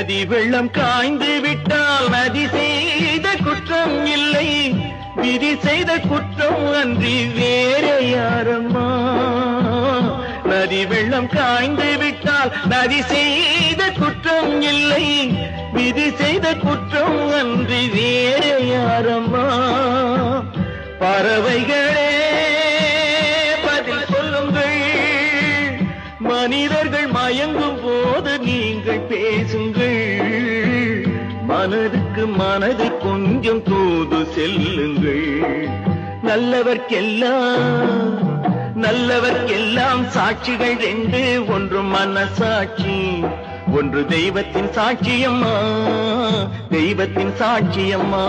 நதி வெள்ளம் காய்ந்து விட்டால் நதி செய்த குற்றம் இல்லை, விதி செய்த குற்றம் அன்றி வேற யாரம்மா. நதி வெள்ளம் காய்ந்து விட்டால் நதி செய்த குற்றம் இல்லை, விதி செய்த குற்றம் அன்றி வேற யாரம்மா. பறவைகளே பதில் சொல்லுங்கள், மனிதர்கள் மயங்கும் போது நீங்கள் பேசுங்கள். மனதுக்கு மனது கொஞ்சம் தூது செல்லுங்கள். நல்லவர்க்கெல்லாம் சாட்சிகள் ரெண்டு, ஒன்று மனசாட்சி, ஒன்று தெய்வத்தின் சாட்சியம்மா, தெய்வத்தின் சாட்சியம்மா.